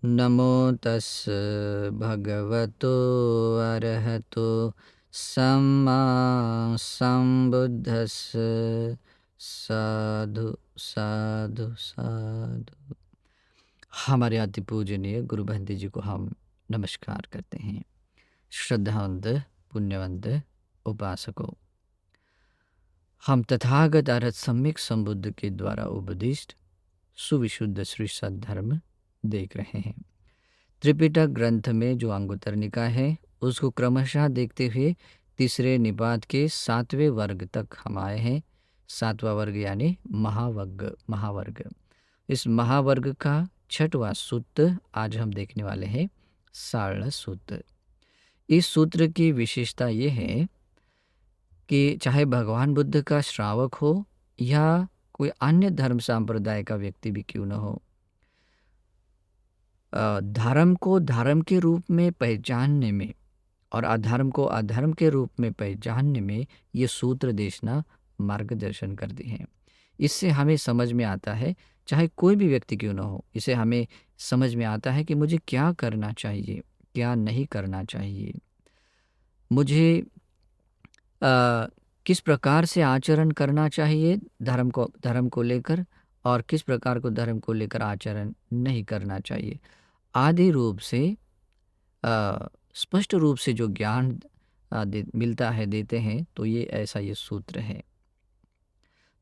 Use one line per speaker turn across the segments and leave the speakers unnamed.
नमो तस् भगवतो अरहतो सम्मा सम्बुद्धस्स। साधु साधु साधु। हमारे अति पूजनीय गुरु बंदी जी को हम नमस्कार करते हैं। श्रद्धावंत पुण्यवंत उपासकों, हम तथागत अरहत सम्यक संबुद्ध के द्वारा उपदिष्ट सुविशुद्ध श्री सद्धर्म देख रहे हैं। त्रिपिटक ग्रंथ में जो अंगुत्तर निकाय है उसको क्रमशः देखते हुए तीसरे निपात के 7वें वर्ग तक हम आए हैं। 7वां वर्ग यानी महावर्ग। इस महावर्ग का 6वां सूत्र आज हम देखने वाले हैं, सारल सूत्र। इस सूत्र की विशेषता ये है कि चाहे भगवान बुद्ध का श्रावक हो या कोई अन्य धर्म संप्रदाय का व्यक्ति भी क्यों न हो, धर्म को धर्म के रूप में पहचानने में और अधर्म को अधर्म के रूप में पहचानने में ये सूत्र देशना मार्गदर्शन करती हैं। इससे हमें समझ में आता है, चाहे कोई भी व्यक्ति क्यों न हो, इसे हमें समझ में आता है कि मुझे क्या करना चाहिए, क्या नहीं करना चाहिए, मुझे किस प्रकार से आचरण करना चाहिए धर्म को लेकर, और किस प्रकार को धर्म को लेकर आचरण नहीं करना चाहिए आदि रूप से स्पष्ट रूप से जो ज्ञान मिलता है, देते हैं। तो ये ऐसा ये सूत्र है।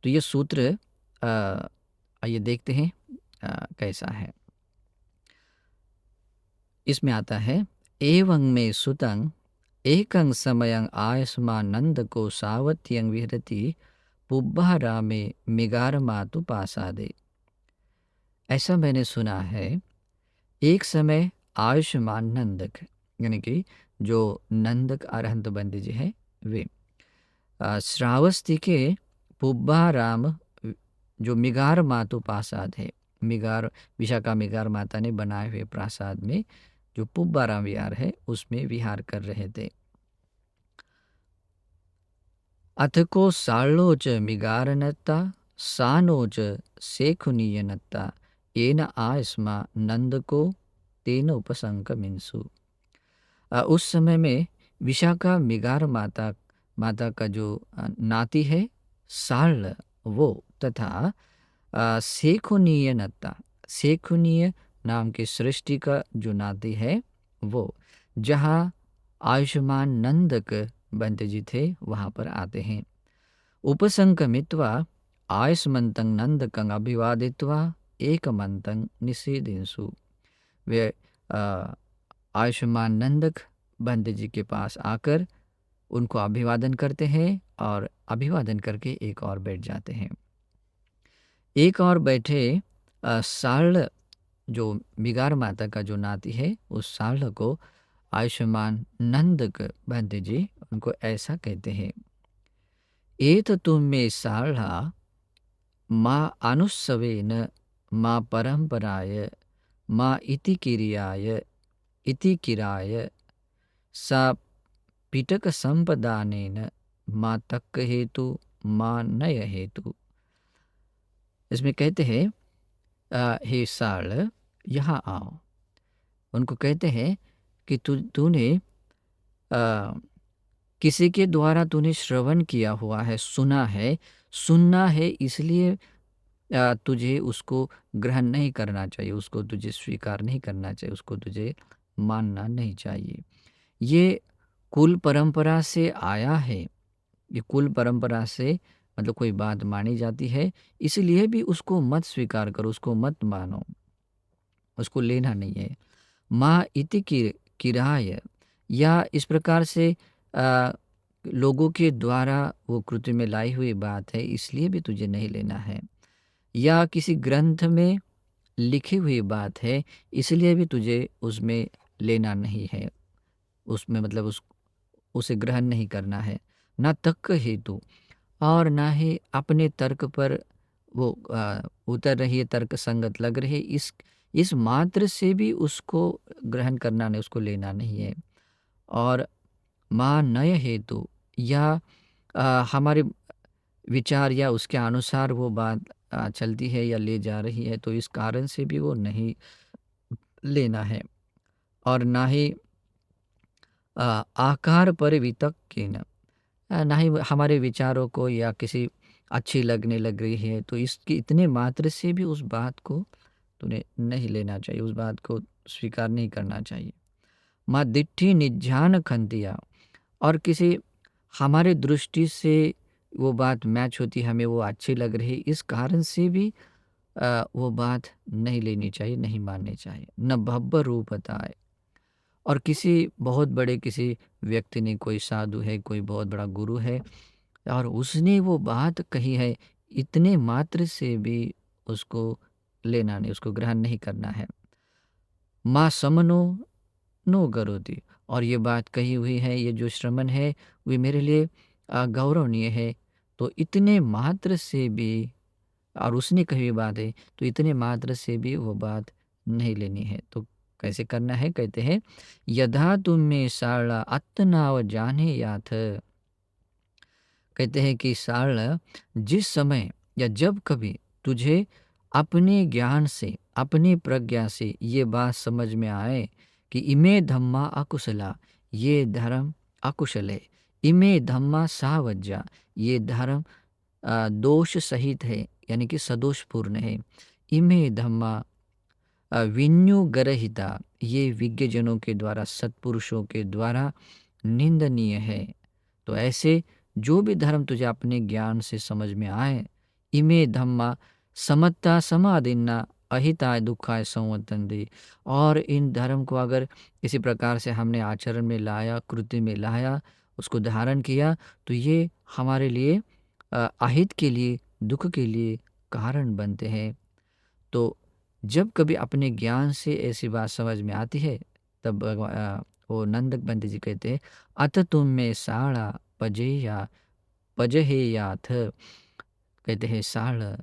तो ये सूत्र आइए देखते हैं कैसा है। इसमें आता है, एवं में सुतं एकं समयं आयस्मानंद को सावत्यं विहरति पुब्बहरा में मिगार मातु पासादे। ऐसा मैंने सुना है, एक समय आयुष्मान नंदक यानी कि जो नंदक अरहंत बंदी जी हैं वे श्रावस्ती के पुब्बाराम जो मिगार मातु प्रासाद है, मिगार विशाखा मिगार माता ने बनाए हुए प्रासाद में जो पुब्बाराम विहार है उसमें विहार कर रहे थे। अथको सालोच मिगारनत्ता सानोच सेखुनीयनत्ता येन आस्मा नंद को तेन उपसंकमिंसु। उस समय में विशाखा मिगार माता का जो नाती है साल वो, तथा सेखुनीय नत्ता, सेखुनीय नाम की सृष्टि का जो नाती है वो, जहाँ आयुष्मान नंदक बंत जी थे वहाँ पर आते हैं। उपसंकमित्वा आयुष्मंतं नंदकं अभिवादित्वा एकमंतं निषेधिंसु। वे आयुष्मान नंदक बंत जी के पास आकर उनको अभिवादन करते हैं और अभिवादन करके एक और बैठ जाते हैं। एक और बैठे साल जो मिगार माता का जो नाती है उस साल को आयुष्मान नंदक बंत जी उनको ऐसा कहते हैं, एत तुम में साला माँ अनुस्सवेन माँ परंपराय माँ इति किराय सा पिटक संपदानेन माँ तक हेतु माँ नय हेतु। इसमें कहते हैं, हे साल यहाँ आओ। उनको कहते हैं कि तूने किसी के द्वारा तूने श्रवण किया हुआ है, सुना है, सुनना है, इसलिए तुझे उसको ग्रहण नहीं करना चाहिए, उसको तुझे स्वीकार नहीं करना चाहिए, उसको तुझे मानना नहीं चाहिए। ये कुल परंपरा से आया है, ये कुल परंपरा से मतलब कोई बात मानी जाती है, इसलिए भी उसको मत स्वीकार करो, उसको मत मानो, उसको लेना नहीं है। माँ इति किराय, या इस प्रकार से लोगों के द्वारा वो कृति में लाई हुई बात है, इसलिए भी तुझे नहीं लेना है। या किसी ग्रंथ में लिखी हुई बात है, इसलिए भी तुझे उसमें लेना नहीं है, उसमें मतलब उसे ग्रहण नहीं करना है। ना तर्क हेतु, और ना ही अपने तर्क पर वो उतर रही है, तर्क संगत लग रही है, इस मात्र से भी उसको ग्रहण करना नहीं, उसको लेना नहीं है। और माँ नय हेतु, या हमारे विचार या उसके अनुसार वो बात चलती है या ले जा रही है, तो इस कारण से भी वो नहीं लेना है, और ना ही आकार पर वितक्केन, ना ही हमारे विचारों को या किसी अच्छी लगने लग रही है तो इसकी इतने मात्र से भी उस बात को तूने नहीं लेना चाहिए, उस बात को स्वीकार नहीं करना चाहिए। माँ दिट्ठी निज्ञान खंतिया, और किसी हमारे दृष्टि से वो बात मैच होती, हमें वो अच्छी लग रही, इस कारण से भी वो बात नहीं लेनी चाहिए, नहीं माननी चाहिए। न भब्ब रूपताय, और किसी बहुत बड़े किसी व्यक्ति ने, कोई साधु है, कोई बहुत बड़ा गुरु है, और उसने वो बात कही है, इतने मात्र से भी उसको लेना नहीं, उसको ग्रहण नहीं करना है। माँ समनो नो करोति, और ये बात कही हुई है, ये जो श्रमण है वे मेरे लिए गौरवनीय है, तो इतने मात्र से भी, और उसने कही हुई बात है तो इतने मात्र से भी वो बात नहीं लेनी है। तो कैसे करना है, कहते हैं यथा तुम में साड़ा अत्तनाव जाने याथ, कहते हैं कि साड़, जिस समय या जब कभी तुझे अपने ज्ञान से, अपनी प्रज्ञा से ये बात समझ में आए कि इमे धम्मा अकुशला, ये धर्म अकुशल है, इमे धम्मा सावज्जा, ये धर्म दोष सहित है, यानी कि सदोषपूर्ण है, इमे धम्मा विन्युगरहिता, ये विज्ञजनों के द्वारा, सत्पुरुषों के द्वारा निंदनीय है। तो ऐसे जो भी धर्म तुझे अपने ज्ञान से समझ में आए, इमे धम्मा समत्ता समादिन्ना अहिताय दुखाय संवतंदी, और इन धर्म को अगर किसी प्रकार से हमने आचरण में लाया, कृति में लाया, उसको धारण किया, तो ये हमारे लिए अहित के लिए, दुख के लिए कारण बनते हैं। तो जब कभी अपने ज्ञान से ऐसी बात समझ में आती है, तब वो नंदक बंत जी कहते हैं अत तुम में साड़ा पजेया पजहेयाथ, कहते हैं साड़,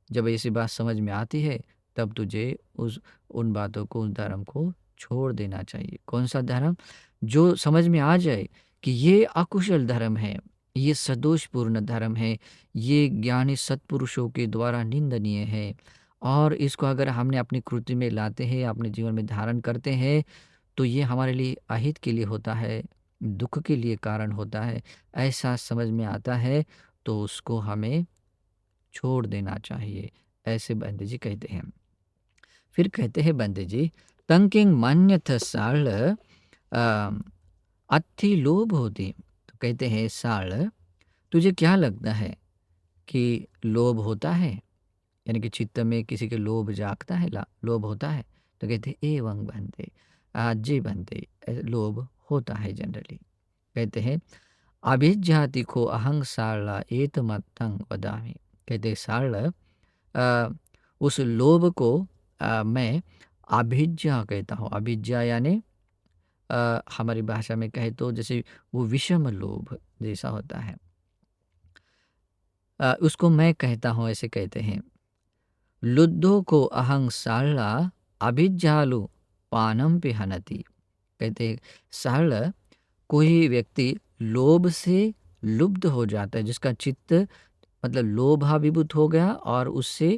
जब ऐसी बात समझ में आती है तब तुझे उस उन बातों को, उस धर्म को छोड़ देना चाहिए। कौन सा धर्म? जो समझ में आ जाए कि ये अकुशल धर्म है, ये सदोषपूर्ण धर्म है, ये ज्ञानी सत्पुरुषों के द्वारा निंदनीय है, और इसको अगर हमने अपनी कृति में लाते हैं, अपने जीवन में धारण करते हैं, तो ये हमारे लिए अहित के लिए होता है, दुख के लिए कारण होता है। ऐसा समझ में आता है तो उसको हमें छोड़ देना चाहिए, ऐसे बंदे जी कहते हैं। फिर कहते हैं बंदे जी, तंकिंग मान्यथ साल अति लोभ होती। तो कहते हैं साल, तुझे क्या लगता है कि लोभ होता है, यानी कि चित्त में किसी के लोभ जागता है, लोभ होता है? तो कहते हैं एवं बनते, आज जी बनते, लोभ होता है जनरली। कहते हैं अभिजाति को अहंग सारला एत मतंग वदामी, कहते हैं सारला, उस लोभ को मैं अभिज्ञा कहता हूँ। अभिज्ञा यानी हमारी भाषा में कहे तो जैसे वो विषम लोभ जैसा होता है, उसको मैं कहता हूँ, ऐसे कहते हैं। लुद्धो को अहंग सारला अभिज्ञालु पानम पे हनती, कहते हैं सारला, कोई व्यक्ति लोभ से लुब्ध हो जाता है, जिसका चित्त मतलब लोभाभिभूत हो गया, और उससे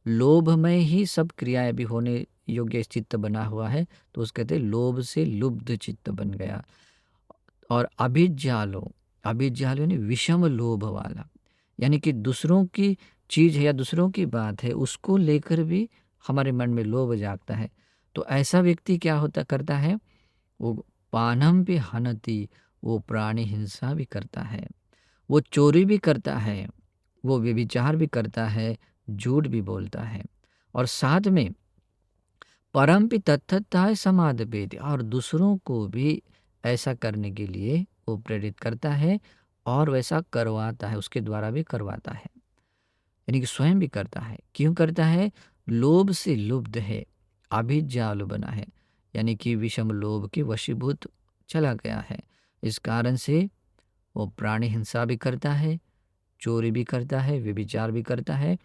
लोभ में ही सब क्रियाएं भी होने योग्य चित्त बना हुआ है, तो उस कहते हैं लोभ से लुब्ध चित्त बन गया। और अभिज्ञालो, अभिज्ञालो यानी विषम लोभ वाला, यानी कि दूसरों की चीज है या दूसरों की बात है, उसको लेकर भी हमारे मन में लोभ जागता है। तो ऐसा व्यक्ति क्या होता करता है, वो पानम भी हनती, वो प्राणी हिंसा भी करता है, वो चोरी भी करता है, वो व्यभिचार भी करता है, झूठ भी बोलता है, और साथ में परम भी तत्थताय समाद भेद, और दूसरों को भी ऐसा करने के लिए वो प्रेरित करता है, और वैसा करवाता है, उसके द्वारा भी करवाता है, यानी कि स्वयं भी करता है। क्यों करता है? लोभ से लुब्ध है, अभिजाल बना है, यानी कि विषम लोभ के वशीभूत चला गया है। इस कारण से वो प्राणी हिंसा भी करता है, चोरी भी करता है, व्यभिचार भी करता है,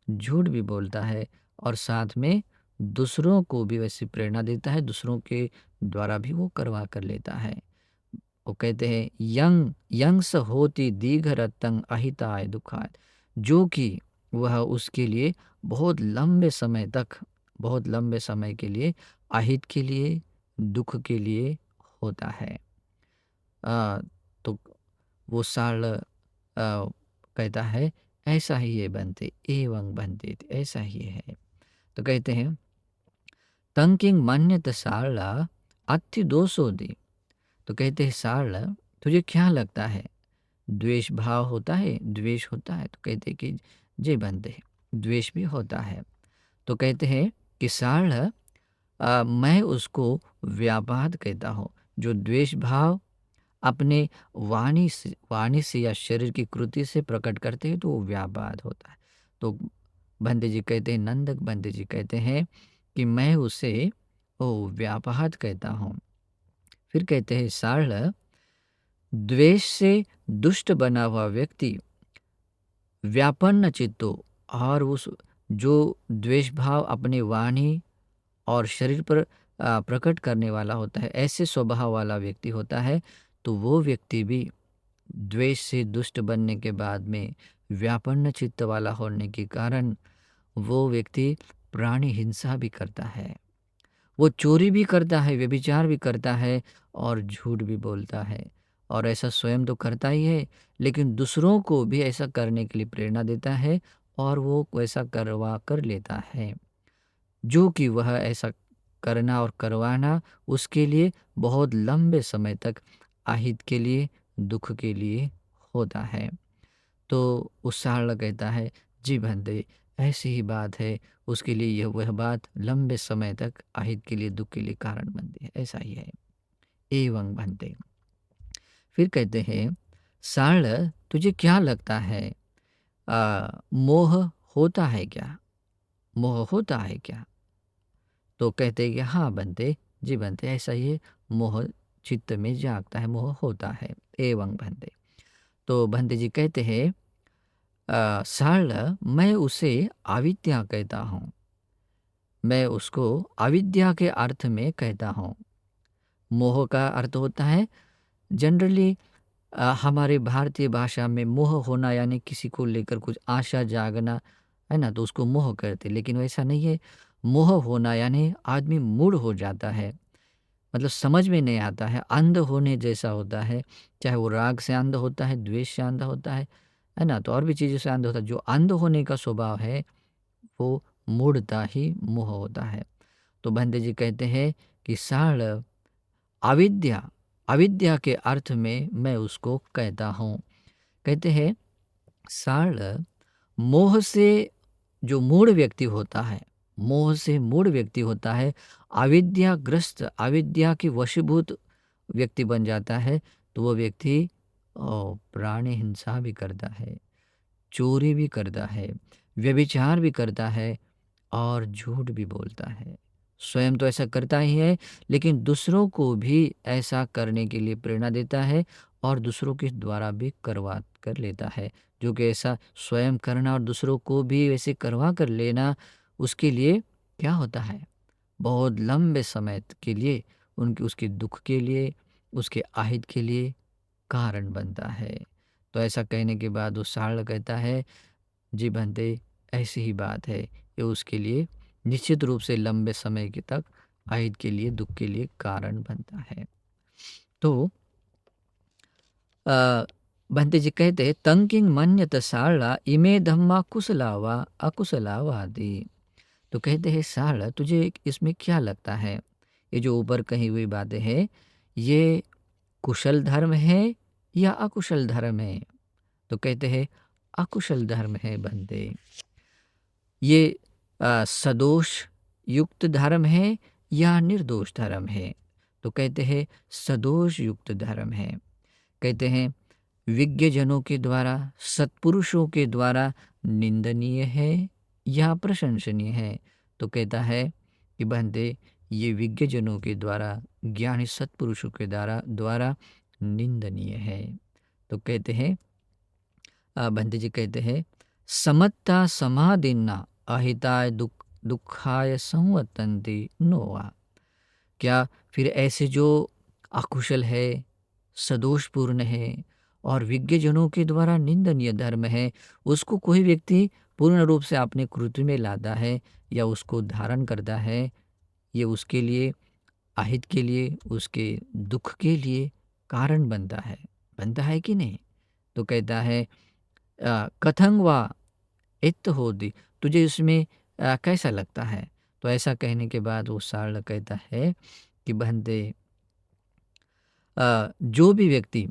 झूठ भी बोलता है, और साथ में दूसरों को भी वैसी प्रेरणा देता है, दूसरों के द्वारा भी वो करवा कर लेता है। वो कहते हैं यंग यंग्स होती दीघ रतंग अहिताय दुखाय, जो कि वह उसके लिए बहुत लंबे समय तक बहुत लंबे समय के लिए, अहित के लिए, दुख के लिए होता है। अ, तो वो साल कहता है ऐसा ही है बनते एवं बनते, ऐसा ही है। तो कहते हैं तंकिंग मान्यत साला अति दोषो दे। तो कहते हैं साल तुझे क्या लगता है, द्वेष भाव होता है, द्वेष होता है? तो कहते हैं कि जे बनते हैं द्वेष भी होता है। तो कहते हैं कि साल मैं उसको व्यापाद कहता हूँ। जो द्वेष भाव अपने वाणी से या शरीर की कृति से प्रकट करते हैं तो वो व्यापाद होता है। तो बंदे जी कहते हैं, नंदक बंदे जी कहते हैं कि मैं उसे ओ व्यापाद कहता हूँ। फिर कहते हैं साल द्वेष से दुष्ट बना हुआ व्यक्ति व्यापन्न चित्तो, और उस जो द्वेष भाव अपने वाणी और शरीर पर प्रकट करने वाला होता है, ऐसे स्वभाव वाला व्यक्ति होता है, तो वो व्यक्ति भी द्वेष से दुष्ट बनने के बाद में व्यापन्न चित्त वाला होने के कारण वो व्यक्ति प्राणी हिंसा भी करता है, वो चोरी भी करता है, व्यभिचार भी करता है और झूठ भी बोलता है। और ऐसा स्वयं तो करता ही है, लेकिन दूसरों को भी ऐसा करने के लिए प्रेरणा देता है और वो वैसा करवा कर लेता है, जो कि वह ऐसा करना और करवाना उसके लिए बहुत लंबे समय तक अहित के लिए, दुख के लिए होता है। तो उस सारला कहता है जी बंदे ऐसी ही बात है, उसके लिए यह वह बात लंबे समय तक अहित के लिए, दुख के लिए कारण बनती है, ऐसा ही है। एवं बनते। फिर कहते हैं सारल तुझे क्या लगता है, मोह होता है क्या, मोह होता है क्या? तो कहते हैं कि हाँ बनते, जी बनते ऐसा ही है, मोह चित्त में जागता है, मोह होता है। एवं बनते। तो बंदे जी कहते हैं सरल मैं उसे अविद्या कहता हूँ, मैं उसको अविद्या के अर्थ में कहता हूँ। मोह का अर्थ होता है जनरली हमारे भारतीय भाषा में मोह होना यानी किसी को लेकर कुछ आशा जागना, है ना, तो उसको मोह कहते, लेकिन वैसा नहीं है। मोह होना यानी आदमी मूड हो जाता है, मतलब समझ में नहीं आता है, अंध होने जैसा होता है। चाहे वो राग से अंध होता है, द्वेष से अंध होता है ना, तो और भी चीज़ों से अंध होता है। जो अंध होने का स्वभाव है वो मूढ़ता ही मोह होता है। तो बंदे जी कहते हैं कि साढ़ अविद्या, अविद्या के अर्थ में मैं उसको कहता हूँ। कहते हैं साढ़ मोह से जो मूढ़ व्यक्ति होता है, मोह से मूढ़ व्यक्ति होता है, अविद्याग्रस्त, अविद्या की वशीभूत व्यक्ति बन जाता है, तो वो व्यक्ति प्राणी हिंसा भी करता है, चोरी भी करता है, व्यभिचार भी करता है और झूठ भी बोलता है। स्वयं तो ऐसा करता ही है, लेकिन दूसरों को भी ऐसा करने के लिए प्रेरणा देता है और दूसरों के द्वारा भी करवा कर लेता है। जो कि ऐसा स्वयं करना और दूसरों को भी वैसे करवा कर लेना, उसके लिए क्या होता है, बहुत लंबे समय के लिए उनके उसके दुख के लिए, उसके आहित के लिए कारण बनता है। तो ऐसा कहने के बाद वो साड़ कहता है जी बंदे ऐसी ही बात है, ये उसके लिए निश्चित रूप से लंबे समय के तक आहित के लिए, दुख के लिए कारण बनता है। तो बंते जी कहते तंकिंग मन्यत साला इमे धम्मा कुशला वा अकुशला वादी। तो कहते हैं साला तुझे इसमें क्या लगता है, ये जो ऊपर कही हुई बातें हैं ये कुशल धर्म है या अकुशल धर्म है? तो कहते हैं अकुशल धर्म है बंदे। ये सदोष युक्त धर्म है या निर्दोष धर्म है? तो कहते हैं सदोष युक्त धर्म है। कहते हैं विज्ञजनों के द्वारा, सत्पुरुषों के द्वारा निंदनीय है या प्रशंसनीय है? तो कहता है कि बंदे ये विज्ञजनों के द्वारा, ज्ञानी सत्पुरुषों के द्वारा द्वारा निंदनीय है। तो कहते हैं बंदे जी कहते हैं समत्ता समाधिन्ना अहिताय दुखाय संवतंती नोवा। क्या फिर ऐसे जो अकुशल है, सदोषपूर्ण है और विज्ञजनों के द्वारा निंदनीय धर्म है, उसको कोई व्यक्ति पूर्ण रूप से अपने कृति में लाता है या उसको धारण करता है, ये उसके लिए, अहित के लिए, उसके दुख के लिए कारण बनता है कि नहीं? तो कहता है कथं वा इत्थ होती, तुझे इसमें कैसा लगता है? तो ऐसा कहने के बाद वो सारल कहता है कि बंदे, जो भी व्यक्ति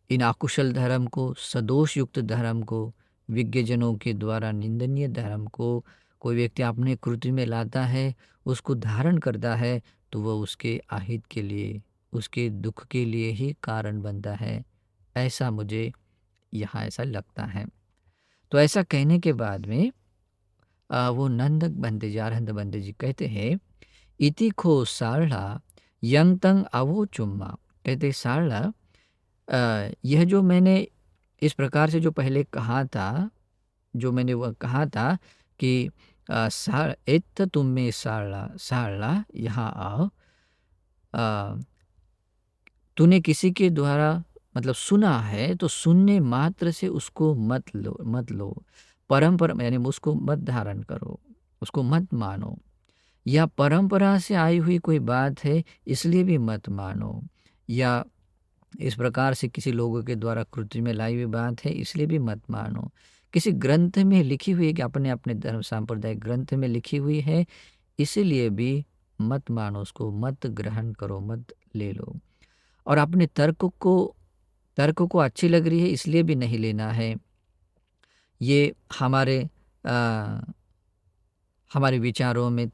इन अकुशल धर्म को, सदोष युक्त धर्म को, विज्ञजनों के द्वारा निंदनीय धर्म को कोई व्यक्ति अपने कृति में लाता है, उसको धारण करता है, तो वह उसके अहित के लिए, उसके दुख के लिए ही कारण बनता है। ऐसा मुझे यहाँ ऐसा लगता है। तो ऐसा कहने के बाद में वो नंदक बंदे जारहंत बंदे जी कहते हैं, इति खो सारला यंग तंग आवो चुम्मा। कहते सारला, यह जो मैंने इस प्रकार से जो पहले कहा था, जो मैंने वह कहा था कि सार इत तुम में सारला, सारला यहाँ आओ, अ, तूने किसी के द्वारा मतलब सुना है तो सुनने मात्र से उसको मत लो, परंपरा यानी उसको मत धारण करो, उसको मत मानो, या परंपरा से आई हुई कोई बात है इसलिए भी मत मानो, या इस प्रकार से किसी लोगों के द्वारा कृति में लाई हुई बात है इसलिए भी मत मानो, किसी ग्रंथ में लिखी हुई है कि अपने अपने धर्म सांप्रदायिक ग्रंथ में लिखी हुई है इसलिए भी मत मानो, उसको मत ग्रहण करो, मत ले लो। और अपने तर्क को अच्छी लग रही है इसलिए भी नहीं लेना है। ये हमारे विचारों में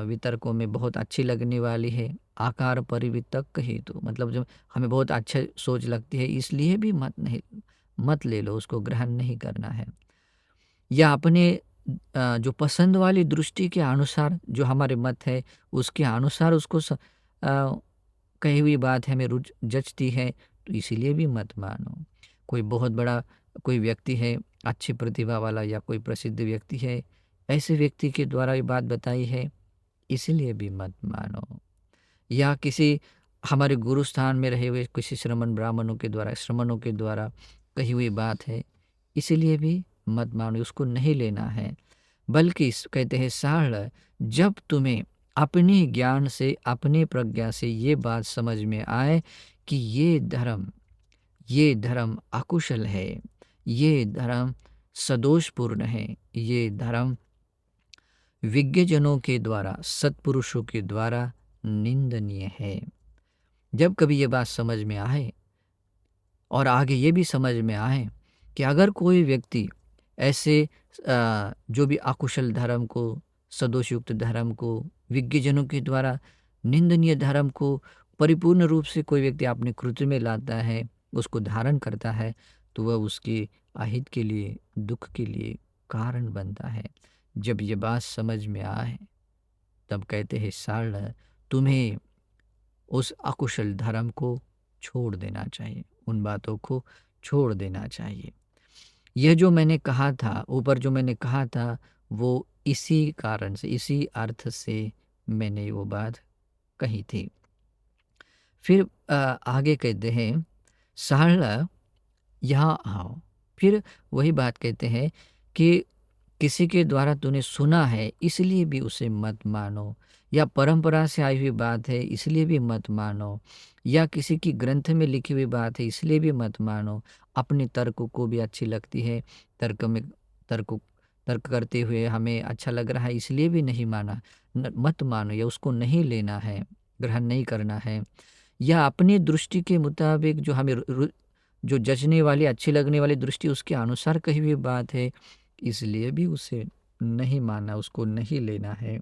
वितर्कों में बहुत अच्छी लगने वाली है। आकार परिवितक हेतु मतलब जब हमें बहुत अच्छा सोच लगती है इसलिए भी मत ले लो, उसको ग्रहण नहीं करना है। या अपने जो पसंद वाली दृष्टि के अनुसार जो हमारे मत है उसके अनुसार उसको कही हुई बात है हमें जचती है तो इसीलिए भी मत मानो। कोई बहुत बड़ा कोई व्यक्ति है, अच्छी प्रतिभा वाला या कोई प्रसिद्ध व्यक्ति है, ऐसे व्यक्ति के द्वारा ये बात बताई है इसलिए भी मत मानो। या किसी हमारे गुरु स्थान में रहे हुए किसी श्रमणों के द्वारा कही हुई बात है इसीलिए भी मत मानो, उसको नहीं लेना है। बल्कि कहते हैं साढ़, जब तुम्हें अपने ज्ञान से, अपने प्रज्ञा से ये बात समझ में आए कि ये धर्म अकुशल है, ये धर्म सदोषपूर्ण है, ये धर्म विज्ञजनों के द्वारा, सत्पुरुषों के द्वारा निंदनीय है। जब कभी ये बात समझ में आए और आगे ये भी समझ में आए कि अगर कोई व्यक्ति ऐसे जो भी अकुशल धर्म को, सदोषयुक्त धर्म को, विज्ञजनों के द्वारा निंदनीय धर्म को परिपूर्ण रूप से कोई व्यक्ति अपने कृत्य में लाता है, उसको धारण करता है, तो वह उसके अहित के लिए, दुख के लिए कारण बनता है। जब ये बात समझ में आए तब कहते हैं साल तुम्हें उस अकुशल धर्म को छोड़ देना चाहिए, उन बातों को छोड़ देना चाहिए। यह जो मैंने कहा था, ऊपर जो मैंने कहा था, वो इसी कारण से, इसी अर्थ से मैंने वो बात कही थी। फिर आगे कहते हैं सारला यहाँ आओ। फिर वही बात कहते हैं कि किसी के द्वारा तूने सुना है इसलिए भी उसे मत मानो, या परंपरा से आई हुई बात है इसलिए भी मत मानो, या किसी की ग्रंथ में लिखी हुई बात है इसलिए भी मत मानो। अपने तर्क को भी अच्छी लगती है, तर्क तर्क करते हुए हमें अच्छा लग रहा है इसलिए भी नहीं मत मानो, या उसको नहीं लेना है, ग्रहण नहीं करना है। या अपनी दृष्टि के मुताबिक जो हमें जो जचने वाली, अच्छी लगने वाली दृष्टि उसके अनुसार कही हुई बात है इसलिए भी उसे नहीं मानना, उसको नहीं लेना है।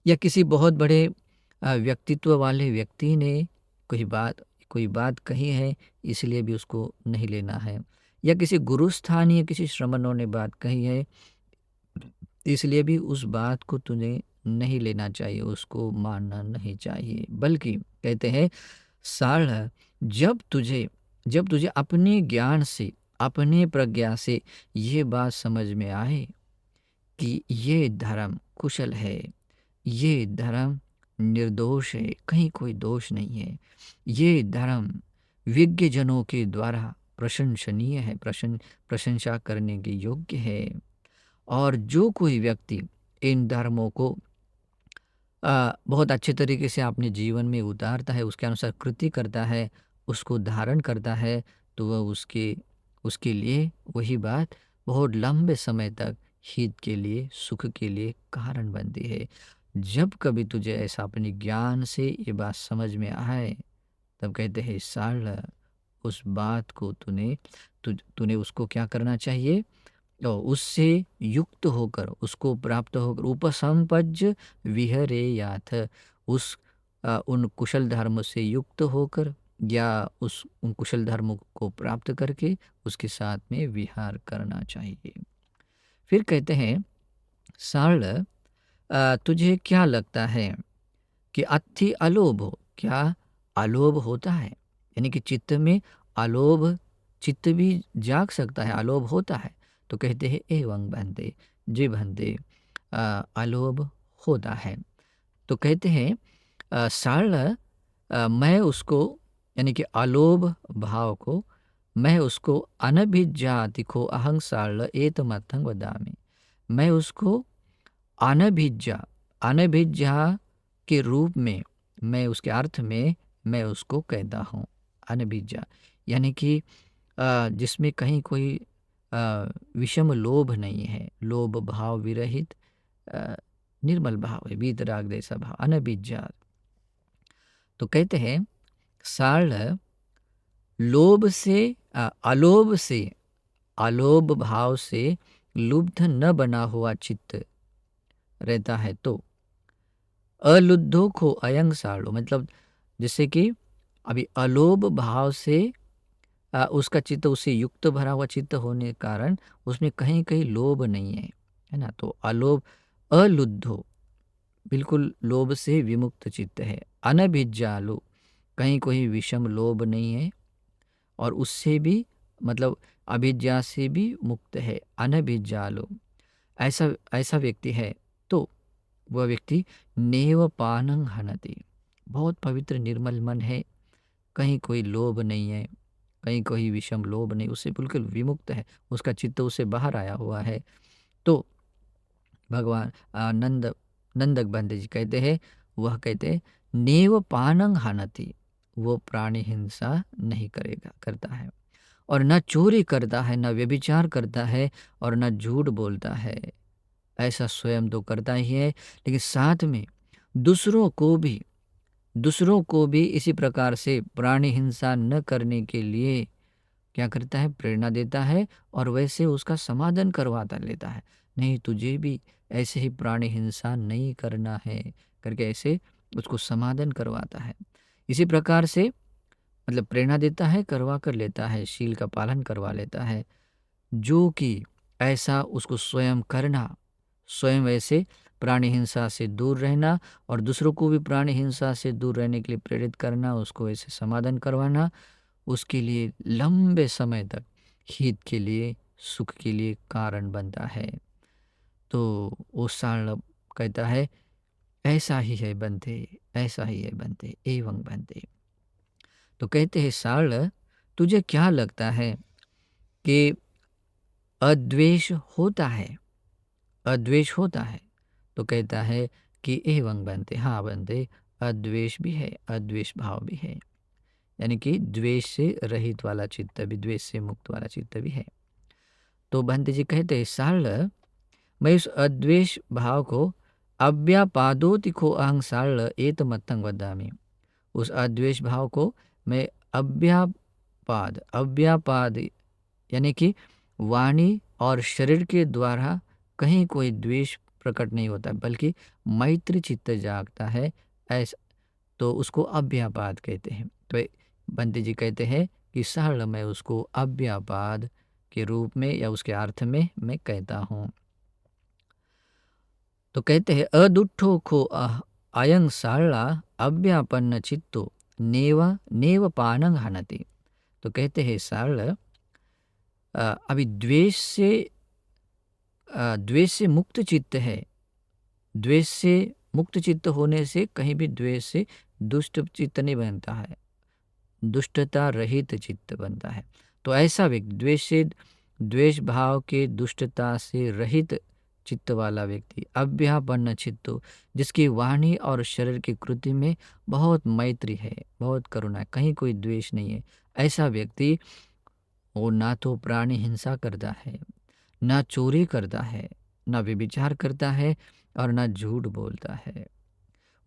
या किसी बहुत बड़े व्यक्तित्व वाले व्यक्ति ने कोई बात कही है इसलिए भी उसको नहीं लेना है। या किसी गुरु स्थानीय किसी श्रमणों ने बात कही है इसलिए भी उस बात को तुझे नहीं लेना चाहिए, उसको मानना नहीं चाहिए। बल्कि कहते हैं साढ़, जब तुझे अपने ज्ञान से, अपने प्रज्ञा से ये बात समझ में आए कि ये धर्म कुशल है, ये धर्म निर्दोष है, कहीं कोई दोष नहीं है, ये धर्म विज्ञजनों के द्वारा प्रशंसनीय है, प्रशंसा करने के योग्य है। और जो कोई व्यक्ति इन धर्मों को बहुत अच्छे तरीके से अपने जीवन में उतारता है, उसके अनुसार कृति करता है, उसको धारण करता है, तो वह उसके उसके लिए वही बात बहुत लंबे समय तक हित के लिए, सुख के लिए कारण बनती है। जब कभी तुझे ऐसा अपने ज्ञान से ये बात समझ में आए, तब कहते हैं साल उस बात को तूने उसको क्या करना चाहिए, तो उससे युक्त होकर, उसको प्राप्त होकर, उपसंपज्ज विहरेयाथ, उस उन कुशल धर्म से युक्त होकर या उन कुशल धर्म को प्राप्त करके उसके साथ में विहार करना चाहिए। फिर कहते हैं साल तुझे क्या लगता है कि अति अलोभ हो, क्या अलोभ होता है? यानी कि चित्त में अलोभ, चित्त भी जाग सकता है, अलोभ होता है। तो कहते हैं एवं बंदे, जी बंदे, अलोभ होता है। तो कहते हैं साल मैं उसको, यानी कि अलोभ भाव को, मैं उसको अनभिज्जातिको अहं साल एतमर्थं वदामि, मैं उसको अनभिज्जा, अनभिज्जा के रूप में, मैं उसके अर्थ में मैं उसको कहता हूँ। अनभिज्जा यानी कि जिसमें कहीं कोई विषम लोभ नहीं है, लोभ भाव विरहित अ, निर्मल भाव है, वीतराग जैसा भाव, अनभिज्जा। तो कहते हैं साल लोभ से, अलोभ से, अलोभ भाव से लुब्ध न बना हुआ चित्त रहता है, तो अलुद्धो को अयंग सालो, मतलब जैसे कि अभी अलोभ भाव से उसका चित्त, उससे युक्त भरा हुआ चित्त होने के कारण उसमें कहीं कहीं लोभ नहीं है ना। तो अलोभ, अलुद्धो बिल्कुल लोभ से विमुक्त चित्त है। अनभिज्जालु, कहीं कोई विषम लोभ नहीं है, और उससे भी मतलब अभिज्ञा से भी मुक्त है। अनभिज्जालु, ऐसा ऐसा व्यक्ति है, तो वह व्यक्ति नेव पानंग हनति, बहुत पवित्र निर्मल मन है, कहीं कोई लोभ नहीं है, कहीं कोई विषम लोभ नहीं, उससे बिल्कुल विमुक्त है, उसका चित्त उससे बाहर आया हुआ है। तो भगवान नंदक बंदे जी कहते हैं, वह कहते हैं नेव पानंग हनति, वो प्राणी हिंसा नहीं करता है, और न चोरी करता है, न व्यभिचार करता है, और न झूठ बोलता है। ऐसा स्वयं तो करता ही है, लेकिन साथ में दूसरों को भी इसी प्रकार से प्राणी हिंसा न करने के लिए क्या करता है, प्रेरणा देता है, और वैसे उसका समाधान करवाता लेता है। नहीं, तुझे भी ऐसे ही प्राणी हिंसा नहीं करना है करके ऐसे उसको समाधान करवाता है। इसी प्रकार से मतलब प्रेरणा देता है, करवा कर लेता है, शील का पालन करवा लेता है, जो कि ऐसा उसको स्वयं करना, स्वयं ऐसे प्राणी हिंसा से दूर रहना, और दूसरों को भी प्राणी हिंसा से दूर रहने के लिए प्रेरित करना, उसको ऐसे समाधान करवाना, उसके लिए लंबे समय तक हित के लिए, सुख के लिए कारण बनता है। तो वो साल कहता है ऐसा ही है बनते, ऐसा ही है बनते, एवं बनते। तो कहते हैं साल तुझे क्या लगता है कि अद्वेष होता है, अद्वेष होता है? तो कहता है कि एवं बनते, हाँ बनते, अद्वेष भी है, अद्वेष भाव भी है, यानी कि द्वेष से रहित वाला चित्त भी, द्वेष से मुक्त वाला चित्त भी है। तो बंते जी कहते हैं साल मैं उस अद्वेष भाव को अव्यापादोतिको अहं साल एत मत्तंग वदामि, उस अद्वेष भाव को मैं अव्यापाद यानी कि वाणी और शरीर के द्वारा कहीं कोई द्वेष प्रकट नहीं होता, बल्कि मैत्री चित्त जागता है, ऐसा, तो उसको अव्यापाद कहते हैं। तो बंते जी कहते हैं कि सरल मैं उसको अव्यापाद के रूप में या उसके अर्थ में मैं कहता हूँ। तो कहते हैं अदुठो को अयंग सारला अव्यापन्न चित्तो नेव नेव पानंग हनति। तो कहते हैं सरल अभी द्वेष से मुक्त चित्त है, द्वेष से मुक्त चित्त होने से कहीं भी द्वेष से दुष्ट चित्त नहीं बनता है, दुष्टता रहित चित्त बनता है। तो ऐसा व्यक्ति द्वेष भाव के दुष्टता से रहित चित्त वाला व्यक्ति, अव्यापन्न चित्तो, जिसकी वाणी और शरीर की कृति में बहुत मैत्री है, बहुत करुणा है, कहीं कोई द्वेष नहीं है, ऐसा व्यक्ति वो ना तो प्राणी हिंसा करता है, ना चोरी करता है, ना व्यभिचार करता है और ना झूठ बोलता है।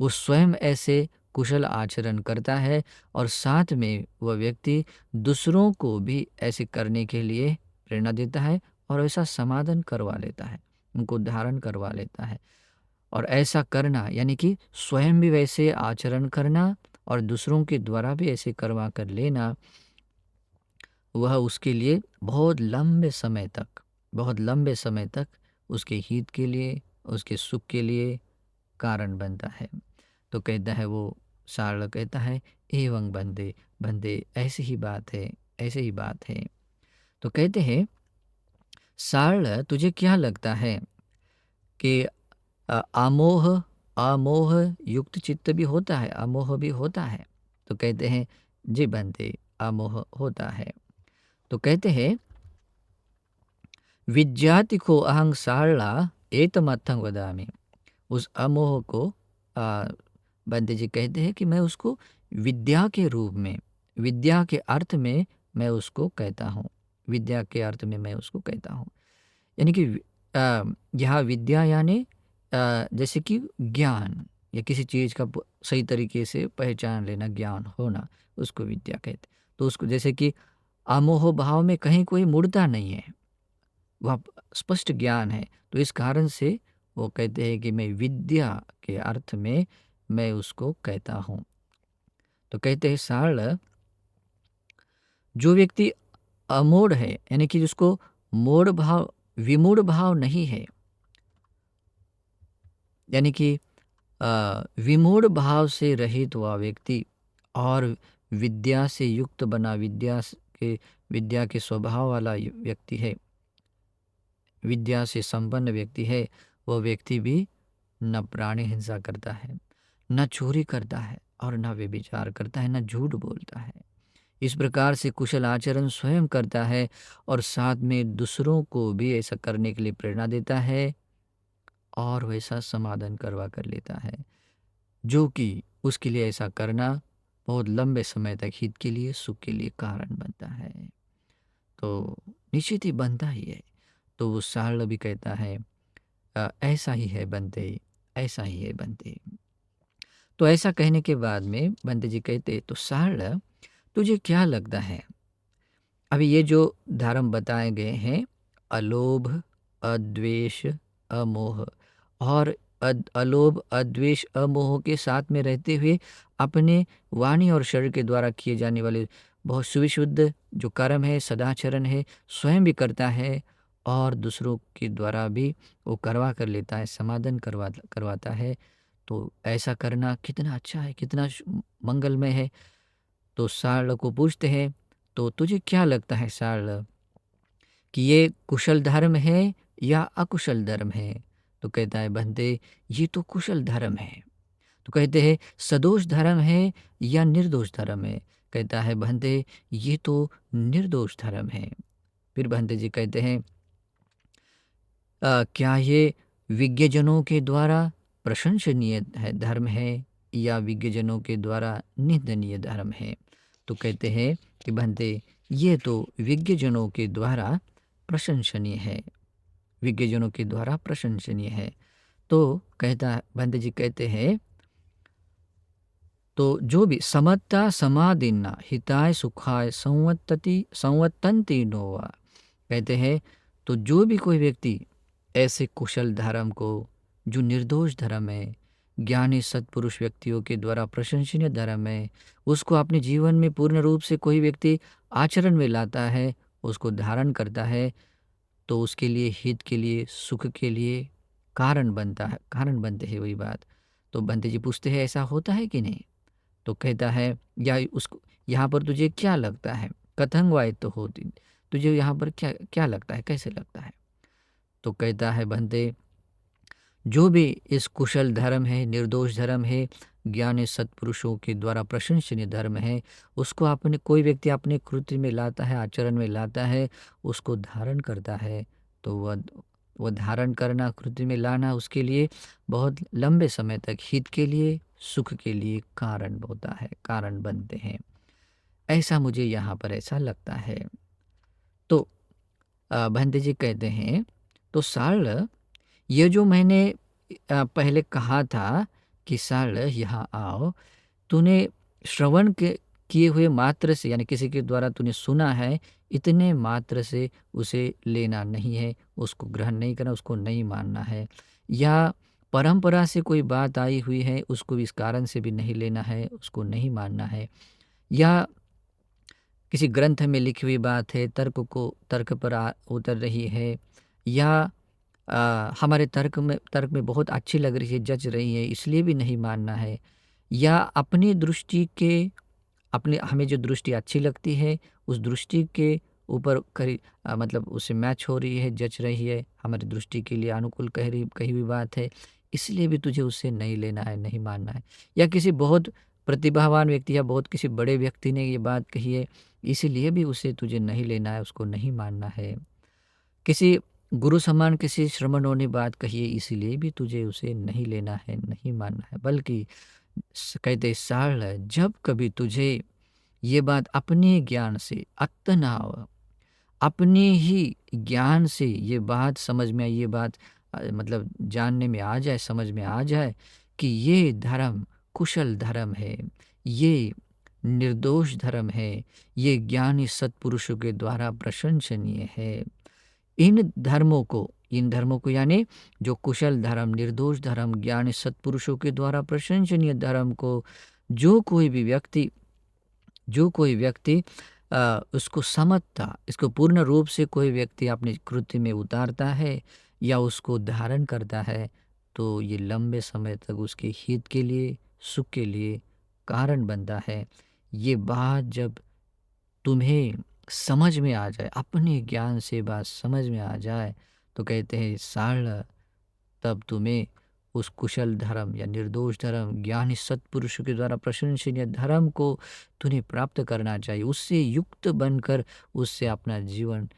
वो स्वयं ऐसे कुशल आचरण करता है और साथ में वह व्यक्ति दूसरों को भी ऐसे करने के लिए प्रेरणा देता है और ऐसा समाधान करवा लेता है, उनको धारण करवा लेता है। और ऐसा करना यानी कि स्वयं भी वैसे आचरण करना और दूसरों के द्वारा भी ऐसे करवा कर लेना, वह उसके लिए बहुत लंबे समय तक उसके हित के लिए, उसके सुख के लिए कारण बनता है। तो कहता है वो सारल कहता है, एवं बंदे बंदे ऐसी ही बात है, ऐसे ही बात है। तो कहते हैं, सारल तुझे क्या लगता है कि अमोह अमोह युक्त चित्त भी होता है, अमोह भी होता है? तो कहते हैं, जी बंदे, अमोह होता है। तो कहते हैं, विज्ञाति को अहं सारला एतमर्थं वदामि। उस अमोह को बंदे जी कहते हैं कि मैं उसको विद्या के रूप में, विद्या के अर्थ में मैं उसको कहता हूँ, विद्या के अर्थ में मैं उसको कहता हूँ। यानी कि यह विद्या यानी जैसे कि ज्ञान या किसी चीज़ का सही तरीके से पहचान लेना, ज्ञान होना, उसको विद्या कहते। तो उसको जैसे कि अमोह भाव में कहीं कोई मुड़ता नहीं है, वह स्पष्ट ज्ञान है। तो इस कारण से वो कहते हैं कि मैं विद्या के अर्थ में मैं उसको कहता हूँ। तो कहते हैं, सारल जो व्यक्ति अमूढ़ है, यानी कि जिसको मूढ़ भाव, विमूढ़ भाव नहीं है, यानी कि विमूढ़ भाव से रहित हुआ व्यक्ति और विद्या से युक्त बना, विद्या के स्वभाव वाला व्यक्ति है, विद्या से संपन्न व्यक्ति है, वह व्यक्ति भी न प्राणी हिंसा करता है, न चोरी करता है और न व्यभिचार करता है, न झूठ बोलता है। इस प्रकार से कुशल आचरण स्वयं करता है और साथ में दूसरों को भी ऐसा करने के लिए प्रेरणा देता है और वैसा समाधान करवा कर लेता है, जो कि उसके लिए ऐसा करना बहुत लंबे समय तक हित के लिए, सुख के लिए कारण बनता है। तो निश्चित ही बनता ही है। तो वो सारल भी कहता है, ऐसा ही है बंदे, ऐसा ही है बंदे। तो ऐसा कहने के बाद में बंदे जी कहते, तो सारल तुझे क्या लगता है, अभी ये जो धर्म बताए गए हैं, अलोभ, अद्वेष, अमोह, और अलोभ, अद्वेष, अमोह के साथ में रहते हुए अपने वाणी और शरीर के द्वारा किए जाने वाले बहुत सुविशुद्ध जो कर्म है, सदाचरण है, स्वयं भी करता है और दूसरों के द्वारा भी वो करवा कर लेता है, समाधान करवाता है। तो ऐसा करना कितना अच्छा है, कितना मंगलमय है। तो सारल को पूछते हैं, तो तुझे क्या लगता है सारल कि ये कुशल धर्म है या अकुशल धर्म है? तो कहता है, बंदे ये तो कुशल धर्म है। तो कहते हैं, सदोष धर्म है या निर्दोष धर्म है? कहता है, बंदे ये तो निर्दोष धर्म है। फिर बंदे जी कहते हैं, क्या ये विज्ञजनों के द्वारा प्रशंसनीय है धर्म है या विज्ञजनों के द्वारा निंदनीय धर्म है? तो कहते हैं कि बंदे ये तो विज्ञजनों के द्वारा प्रशंसनीय है, विज्ञजनों के द्वारा प्रशंसनीय है। तो कहता बंदे जी कहते हैं, तो जो भी समता समादिन्ना हिताय सुखाय संवत्तन्ति नोवा, कहते हैं, तो जो भी कोई व्यक्ति ऐसे कुशल धर्म को, जो निर्दोष धर्म है, ज्ञानी सत्पुरुष व्यक्तियों के द्वारा प्रशंसनीय धर्म है, उसको अपने जीवन में पूर्ण रूप से कोई व्यक्ति आचरण में लाता है, उसको धारण करता है, तो उसके लिए हित के लिए, सुख के लिए कारण बनता है, कारण बनते हैं वही बात। तो बंते जी पूछते हैं, ऐसा होता है कि नहीं? तो कहता है, या उसको यहाँ पर तुझे क्या लगता है, कथंग वाय तो होती, तुझे यहाँ पर क्या क्या लगता है, कैसे लगता है? तो कहता है, बंदे जो भी इस कुशल धर्म है, निर्दोष धर्म है, ज्ञानी सत्पुरुषों के द्वारा प्रशंसनीय धर्म है, उसको अपने कोई व्यक्ति अपने कृत्य में लाता है, आचरण में लाता है, उसको धारण करता है, तो वह धारण करना, कृत्य में लाना उसके लिए बहुत लंबे समय तक हित के लिए, सुख के लिए कारण होता है, कारण बनते हैं। ऐसा मुझे यहाँ पर ऐसा लगता है। तो भंते जी कहते हैं, तो साल ये जो मैंने पहले कहा था कि साल यहाँ आओ, तूने श्रवण के किए हुए मात्र से, यानी किसी के द्वारा तूने सुना है, इतने मात्र से उसे लेना नहीं है, उसको ग्रहण नहीं करना, उसको नहीं मानना है। या परंपरा से कोई बात आई हुई है, उसको इस कारण से भी नहीं लेना है, उसको नहीं मानना है। या किसी ग्रंथ में लिखी हुई बात है, तर्क पर उतर रही है, या हमारे तर्क में बहुत अच्छी लग रही है, जच रही है, इसलिए भी नहीं मानना है। या अपनी दृष्टि के, अपनी हमें जो दृष्टि अच्छी लगती है, उस दृष्टि के ऊपर मतलब उससे मैच हो रही है, जच रही है, हमारी दृष्टि के लिए अनुकूल कही हुई बात है, इसलिए भी तुझे उससे नहीं लेना है, नहीं मानना है। या किसी बहुत प्रतिभावान व्यक्ति या बहुत किसी बड़े व्यक्ति ने ये बात कही है, इसीलिए भी उसे तुझे नहीं लेना है, उसको नहीं मानना है। किसी गुरु समान किसी श्रमणों ने बात कही है, इसीलिए भी तुझे उसे नहीं लेना है, नहीं मानना है। बल्कि कहते साल, जब कभी तुझे ये बात अपने ज्ञान से अतनाव, अपने ही ज्ञान से ये बात समझ में आए, ये बात मतलब जानने में आ जाए, समझ में आ जाए कि ये धर्म कुशल धर्म है, ये निर्दोष धर्म है, ये ज्ञानी सत्पुरुषों के द्वारा प्रशंसनीय है। इन धर्मों को यानी जो कुशल धर्म, निर्दोष धर्म, ज्ञानी सत्पुरुषों के द्वारा प्रशंसनीय धर्म को जो कोई व्यक्ति उसको समझता, इसको पूर्ण रूप से कोई व्यक्ति अपने कृत्य में उतारता है या उसको धारण करता है, तो ये लंबे समय तक उसके हित के लिए, सुख के लिए कारण बनता है। ये बात जब तुम्हें समझ में आ जाए, अपने ज्ञान से बात समझ में आ जाए, तो कहते हैं साल, तब तुम्हें उस कुशल धर्म या निर्दोष धर्म, ज्ञानी सत्पुरुषों के द्वारा प्रशंसनीय धर्म को तुम्हें प्राप्त करना चाहिए, उससे युक्त बनकर उससे अपना जीवन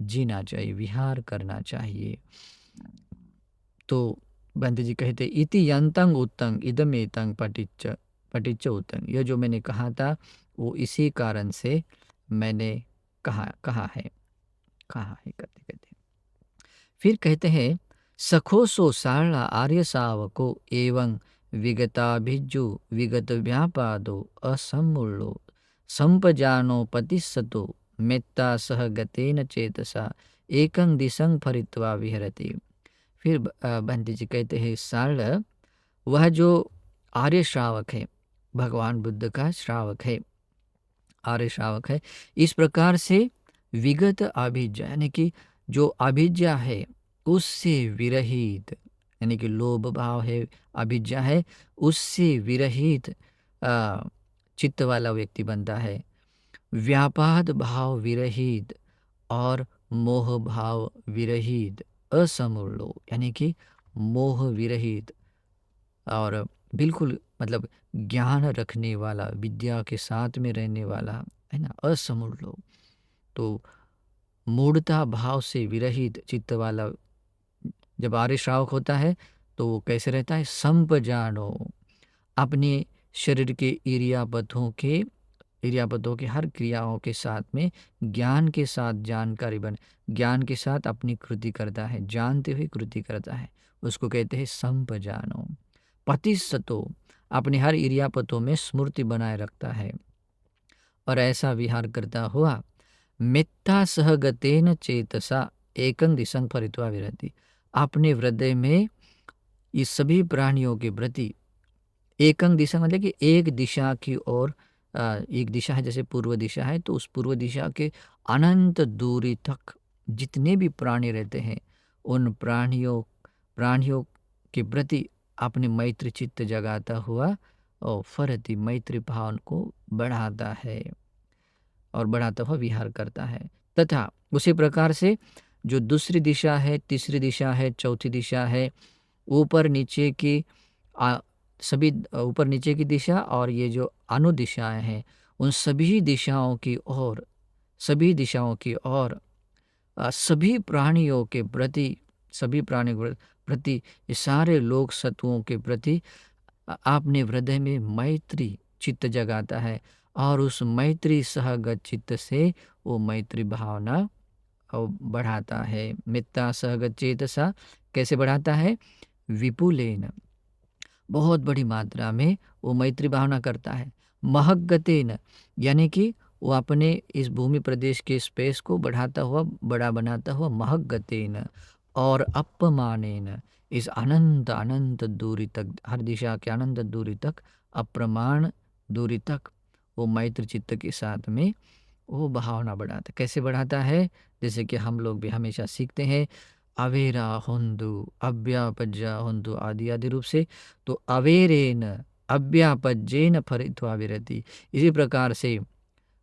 जीना चाहिए, विहार करना चाहिए। तो बंदे जी कहते इति यंतंग उत्तंग इदमेतंग पटिच्च पटिच्च उत्तंग, यह जो मैंने कहा था वो इसी कारण से मैंने कहा है करते कहते। फिर कहते हैं सखो सो सारणा आर्य सावको एवं विगताभिज्जु विगत व्यापादो असम्मुल्लो संपजानो पतिस्सतो मेत्ता सह गतेन चेतसा एकं दिशं फरित्वा विहरति। फिर बंटी जी कहते हैं सारण, वह जो आर्य श्रावक है, भगवान बुद्ध का श्रावक है, आर्य श्रावक है, इस प्रकार से विगत अभिज्ञा यानी कि जो अभिज्ञा है उससे विरहित, यानी कि लोभ भाव है, अभिज्ञा है, उससे विरहित चित्त वाला व्यक्ति बनता है। व्यापाद भाव विरहित और मोह भाव विरहित, असमूलो यानी कि मोह विरहित और बिल्कुल मतलब ज्ञान रखने वाला, विद्या के साथ में रहने वाला, है ना, असमूलो। तो मूढ़ता भाव से विरहित चित्त वाला जब आर्य श्रावक होता है तो वो कैसे रहता है, संपजानो, अपने शरीर के इरियापथों के हर क्रियाओं के साथ में ज्ञान के साथ ज्ञान के साथ अपनी कृति करता है, जानते हुए कृति करता है, उसको कहते हैं संपजानो। पतिस्सतो, अपने हर इरियापथों में स्मृति बनाए रखता है और ऐसा विहार करता हुआ मिथ्या सहगतेन चेतसा एकं दिशं फरित्वा विरति, अपने हृदय में इस सभी प्राणियों के प्रति एकं दिशा मतलब कि एक दिशा की ओर, एक दिशा है जैसे पूर्व दिशा है, तो उस पूर्व दिशा के अनंत दूरी तक जितने भी प्राणी रहते हैं उन प्राणियों के प्रति अपने मैत्री चित्त जगाता हुआ और फरति मैत्री भाव को बढ़ाता है और बढ़ाता हुआ विहार करता है। तथा उसी प्रकार से जो दूसरी दिशा है, तीसरी दिशा है, चौथी दिशा है, ऊपर नीचे की सभी ऊपर नीचे की दिशा और ये जो अनुदिशाएं हैं, उन सभी दिशाओं की ओर सभी प्राणियों के प्रति, सभी प्राणियों के प्रति, ये सारे लोक सत्वों के प्रति आपने हृदय में मैत्री चित्त जगाता है, और उस मैत्री सहगत चित्त से वो मैत्री भावना बढ़ाता है। मित्ता सहगत चेतसा कैसे बढ़ाता है? विपुलेन, बहुत बड़ी मात्रा में वो मैत्री भावना करता है। महग्गतेन, यानी कि वो अपने इस भूमि प्रदेश के स्पेस को बढ़ाता हुआ, बड़ा बनाता हुआ, महग्गतेन, और अपमानेन, इस अनंत अनंत दूरी तक, हर दिशा के अनंत दूरी तक, अप्रमाण दूरी तक वो मैत्र चित्त के साथ में वो भावना बढ़ाता है। कैसे बढ़ाता है? जैसे कि हम लोग भी हमेशा सीखते हैं, अवेरा होंदु, अव्यापज्या होंदु, आदि आदि रूप से। तो अवेरेन अव्यापज्येन फलित्वा विरति, इसी प्रकार से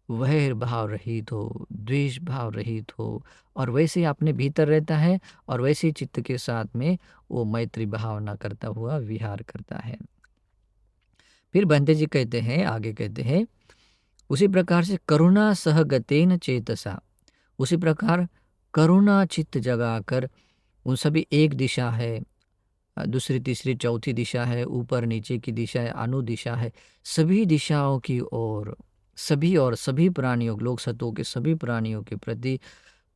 वैर भाव रहित हो, द्वेष भाव रहित हो, और वैसे ही अपने भीतर रहता है, और वैसे ही चित्त के साथ में वो मैत्री भावना करता हुआ विहार करता है। फिर बंते जी कहते हैं, आगे कहते हैं, उसी प्रकार से करुणा सहगतेन चेतसा, उसी प्रकार करुणा चित्त जगाकर, उन सभी एक दिशा है, दूसरी तीसरी चौथी दिशा है, ऊपर नीचे की दिशा है, अनुदिशा है, सभी दिशाओं की ओर, सभी और सभी प्राणियों, लोक सत्वों के सभी प्राणियों के प्रति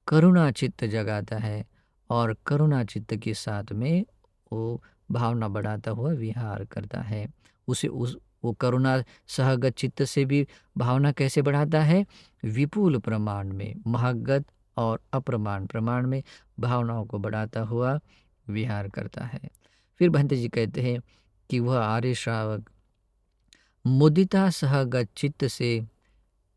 करुणा चित्त जगाता है, और करुणा चित्त के साथ में वो भावना बढ़ाता हुआ विहार करता है। उसे उस वो करुणा सहगत चित्त से भी भावना कैसे बढ़ाता है? विपुल प्रमाण में, महगत और अप्रमाण प्रमाण में भावनाओं को बढ़ाता हुआ विहार करता है। फिर भंते जी कहते हैं कि वह आर्य श्रावक मुदिता सहगत चित्त से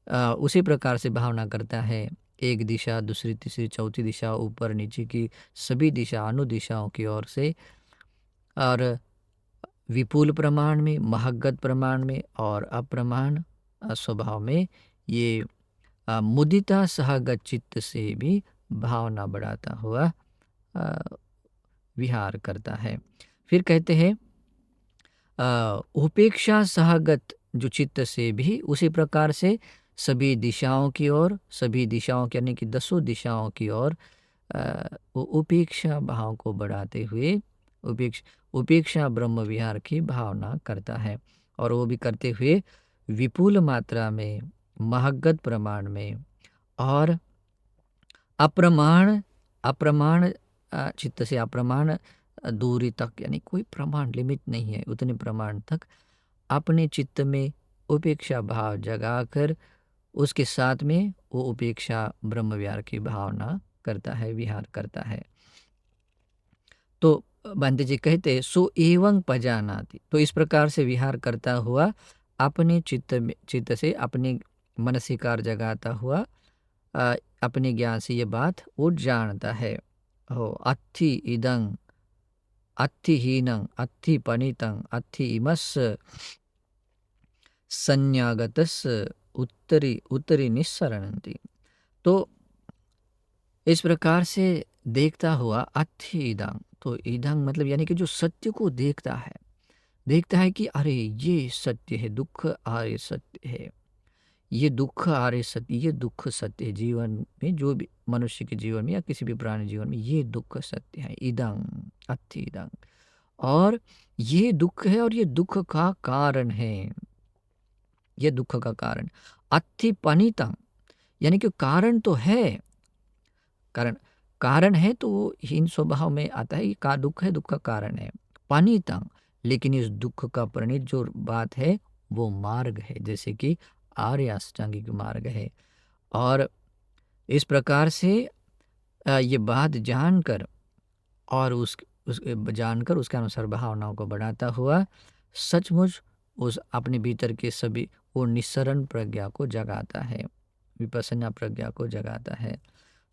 उसी प्रकार से भावना करता है, एक दिशा, दूसरी तीसरी चौथी दिशा, ऊपर नीचे की सभी दिशा, अनुदिशाओं की ओर से, और विपुल प्रमाण में, महगत प्रमाण में और अप्रमाण स्वभाव में, ये मुदिता सहगत चित्त से भी भावना बढ़ाता हुआ अ, विहार करता है। फिर कहते हैं उपेक्षा सहगत जो चित्त से भी उसी प्रकार से सभी दिशाओं की ओर, सभी दिशाओं के यानी कि 10 दिशाओं की ओर वो उपेक्षा भाव को बढ़ाते हुए उपेक्षा ब्रह्म विहार की भावना करता है, और वो भी करते हुए विपुल मात्रा में, महगत प्रमाण में, और अप्रमाण अप्रमाण चित्त से अप्रमाण दूरी तक, यानी कोई प्रमाण लिमिट नहीं है, उतने प्रमाण तक अपने चित्त में उपेक्षा भाव जगाकर उसके साथ में वो उपेक्षा ब्रह्म विहार की भावना करता है, विहार करता है। तो बंदे जी कहते सो एवं पजानाति, तो इस प्रकार से विहार करता हुआ अपने चित्त से अपने मनसिकार जगाता हुआ अपने ज्ञान से ये बात वो जानता है। हो अत्थि इदं अत्थिहीनं अत्थिपनितं अत्थि इमस् संज्ञागतस् उत्तरी निस्सरणन्ति। तो इस प्रकार से देखता हुआ अत्थि इदं, तो इदं मतलब यानी कि जो सत्य को देखता है कि अरे ये सत्य है, दुख आर्य सत्य है, ये दुख आर्य सत्य, ये दुख सत्य है, जीवन में जो भी मनुष्य के जीवन में या किसी भी प्राणी जीवन में ये दुख सत्य है, इदं अत्थि इदं, और ये दुख है और ये दुख का कारण है, ये दुख का कारण। अत्थि पनितं, यानी कि कारण तो है, कारण कारण है तो वो हीन स्वभाव में आता है, का दुख है, दुख का कारण है। पनितं, लेकिन इस दुख का परिणित जो बात है वो मार्ग है, जैसे कि आर्य अष्टांगिक मार्ग है। और इस प्रकार से ये बात जानकर और उस जानकर उसके अनुसार भावनाओं को बढ़ाता हुआ सचमुच उस अपने भीतर के सभी वो निस्सरण प्रज्ञा को जगाता है, विपස්සना प्रज्ञा को जगाता है।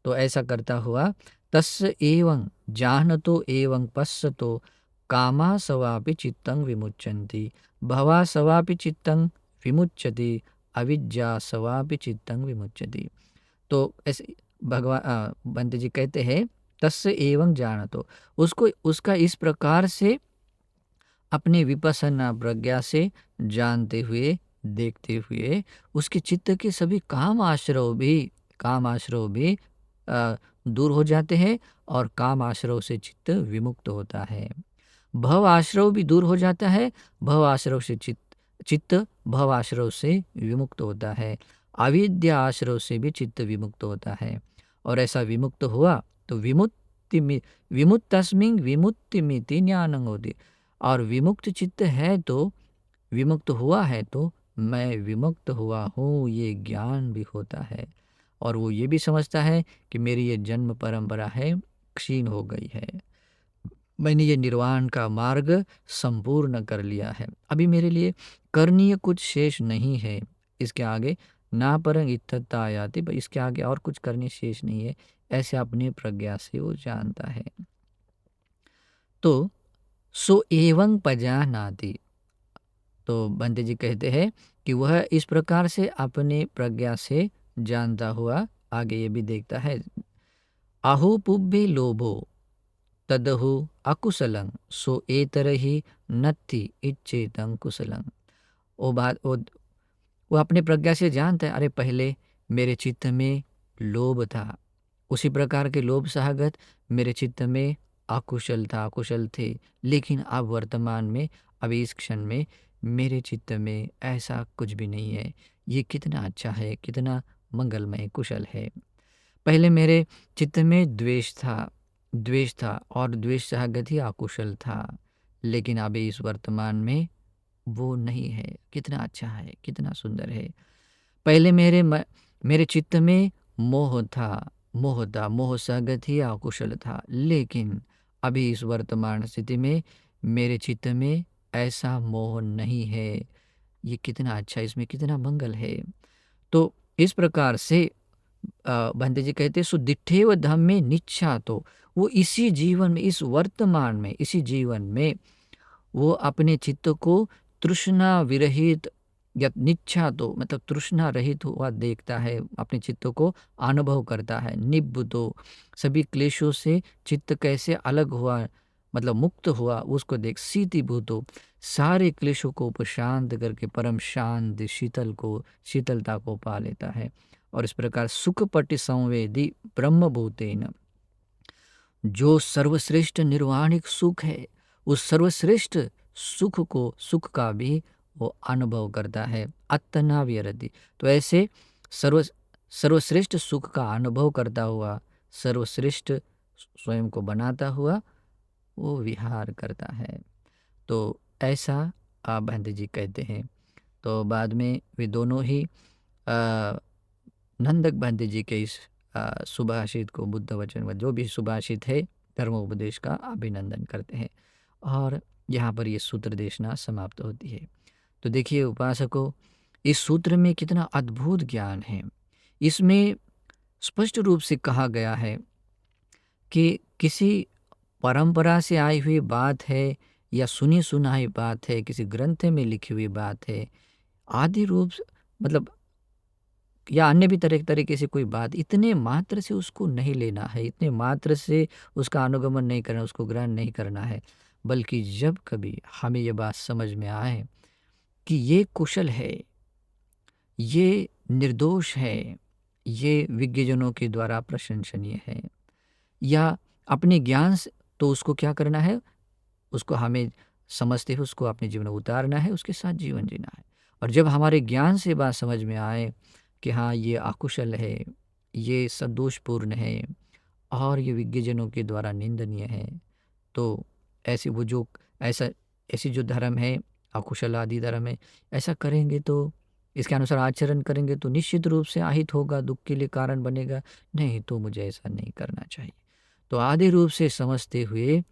तो ऐसा करता हुआ तस्य एवं जानतो एवं पश्यतो कामा सवापि चित्तं विमुच्यन्ति, भवा सवापि चित्तं विमुच्यति, अविद्या सवापि चित्तं विमुच्यति। तो ऐसे भगवान बंत जी कहते हैं तस्य एवं जानतो, उसको उसका इस प्रकार से अपने विपස්සना प्रज्ञा से जानते हुए, देखते हुए उसके चित्त के सभी काम आश्रव भी दूर हो जाते हैं और काम आश्रव से चित्त विमुक्त होता है। भव आश्रव भी दूर हो जाता है, भव आश्रव से चित्त भव आश्रव से विमुक्त होता है। अविद्या आश्रव से भी चित्त विमुक्त होता है और ऐसा विमुक्त हुआ तो विमुक्तस्मिन् विमुक्तिमिति ज्ञानं होति। और विमुक्त चित्त है तो, विमुक्त हुआ है तो मैं विमुक्त हुआ हूँ, ये ज्ञान भी होता है। और वो ये भी समझता है कि मेरी ये जन्म परंपरा है क्षीण हो गई है, मैंने ये निर्वाण का मार्ग संपूर्ण कर लिया है, अभी मेरे लिए करणीय कुछ शेष नहीं है। इसके आगे ना परंग इत्थता आयाति, पर इसके आगे और कुछ करने शेष नहीं है, ऐसे अपनी प्रज्ञा से वो जानता है। तो सो एवं पजानाति, तो बंते जी कहते हैं कि वह इस प्रकार से अपने प्रज्ञा से जानता हुआ आगे ये भी देखता है। आहु पुब्बे लोभो तदहु अकुशलं सो एतरहि नत्थि इच्छेतं कुशलं। वो अपने प्रज्ञा से जानता है, अरे पहले मेरे चित्त में लोभ था, उसी प्रकार के लोभ सहागत मेरे चित्त में अकुशल थे, लेकिन अब वर्तमान में, अभी इस क्षण में मेरे चित्त में ऐसा कुछ भी नहीं है। ये कितना अच्छा है, कितना मंगलमय कुशल है। पहले मेरे चित्त में द्वेष था और द्वेष सहागत ही अकुशल था, लेकिन अभी इस वर्तमान में वो नहीं है। कितना अच्छा है, कितना सुंदर है। पहले मेरे चित्त में मोह सहगत ही अकुशल था, लेकिन अभी इस वर्तमान स्थिति में मेरे चित्त में ऐसा मोह नहीं है। ये कितना अच्छा, इसमें कितना मंगल है। तो इस प्रकार से बंदे जी कहते सुदिठेव धम्मे निच्छा, तो वो इसी जीवन में, इस वर्तमान में, इसी जीवन में वो अपने चित्त को तृष्णा विरहित या निच्छा, तो मतलब तृष्णा रहित हुआ देखता है, अपने चित्त को अनुभव करता है। निब्बुतो, सभी क्लेशों से चित्त कैसे अलग हुआ, मतलब मुक्त हुआ, उसको देख। शीतिभूतो, सारे क्लेशों को उपशांत करके परम शांत शीतलता को पा लेता है। और इस प्रकार सुखपटि संवेदी ब्रह्मभूतेन, जो सर्वश्रेष्ठ निर्वाणिक सुख है, उस सर्वश्रेष्ठ सुख का भी वो अनुभव करता है। अत्तना विरति, तो ऐसे सर्वश्रेष्ठ सुख का अनुभव करता हुआ, सर्वश्रेष्ठ स्वयं को बनाता हुआ वो विहार करता है। तो ऐसा बहंत जी कहते हैं। तो बाद में वे दोनों ही नंदक बहंत जी के इस सुभाषित को, बुद्ध वचन व जो भी सुभाषित है धर्मोपदेश का, अभिनंदन करते हैं और यहाँ पर ये सूत्र देशना समाप्त होती है। तो देखिए उपासकों, इस सूत्र में कितना अद्भुत ज्ञान है। इसमें स्पष्ट रूप से कहा गया है कि किसी परंपरा से आई हुई बात है या सुनी सुनाई बात है, किसी ग्रंथ में लिखी हुई बात है, आदि रूप मतलब या अन्य भी तरीके से कोई बात, इतने मात्र से उसको नहीं लेना है, इतने मात्र से उसका अनुगमन नहीं करना, उसको ग्रहण नहीं करना है। बल्कि जब कभी हमें ये बात समझ में आए कि ये कुशल है, ये निर्दोष है, ये विज्ञजनों के द्वारा प्रशंसनीय है, या अपने ज्ञान से, तो उसको क्या करना है, उसको हमें समझते हुए उसको अपने जीवन में उतारना है, उसके साथ जीवन जीना है। और जब हमारे ज्ञान से बात समझ में आए कि हाँ ये अकुशल है, ये सदोषपूर्ण है और ये विज्ञजनों के द्वारा निंदनीय है, तो ऐसी वो जो ऐसी जो धर्म है, अकुशल आदि धर्म है, ऐसा करेंगे तो, इसके अनुसार आचरण करेंगे तो निश्चित रूप से आहित होगा, दुख के लिए कारण बनेगा, नहीं तो मुझे ऐसा नहीं करना चाहिए। तो आदि रूप से समझते हुए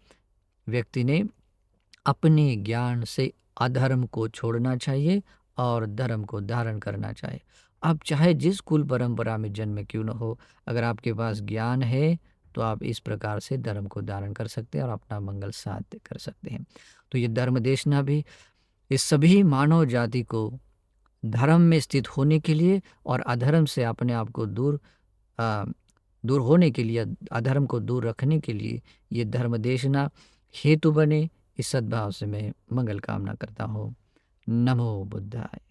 व्यक्ति ने अपने ज्ञान से अधर्म को छोड़ना चाहिए और धर्म को धारण करना चाहिए। अब चाहे जिस कुल परंपरा में जन्म क्यों न हो, अगर आपके पास ज्ञान है तो आप इस प्रकार से धर्म को धारण कर सकते हैं और अपना मंगल साध्य कर सकते हैं। तो ये धर्म देशना भी इस सभी मानव जाति को धर्म में स्थित होने के लिए और अधर्म से अपने आप को दूर होने के लिए, अधर्म को दूर रखने के लिए ये धर्म देशना हेतु बने, इस सद्भाव से मैं मंगल कामना करता हूँ। नमो बुद्धाय।